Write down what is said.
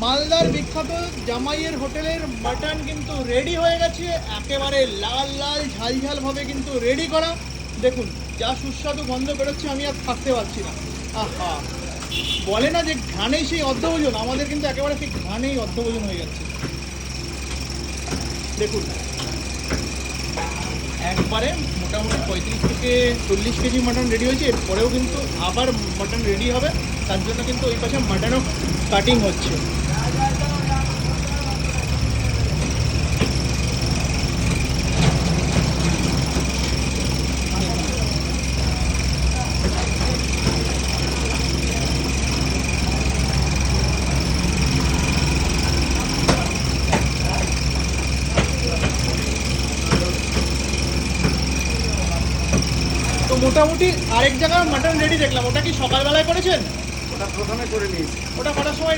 মালদার বিখ্যাত জামাইয়ের হোটেলের মাটন কিন্তু রেডি হয়ে গেছে, একেবারে লাল লাল ঝাল ঝাল ভাবে কিন্তু রেডি করা। দেখুন যা সুস্বাদু গন্ধ বেরোচ্ছে, আমি আর থাকতে পারছি না। আহা, বলে না যে ঘানেই সেই অর্ধভোজন, আমাদের কিন্তু একেবারে সেই ঘানেই অর্ধভোজন হয়ে যাচ্ছে। দেখুন একবারে মোটামুটি 35 থেকে 40 কেজি মাটন রেডি হয়েছে, এরপরেও কিন্তু আবার মাটন রেডি হবে, তার জন্য কিন্তু ওই পাশে মাটনও কাটিং হচ্ছে। তো মোটামুটি আরেক জায়গায় মাটন রেডি দেখলাম, ওটা কি সকালবেলায় করেছেন? ওটা প্রথমে করে নিয়েছি। ওটা কটার সময়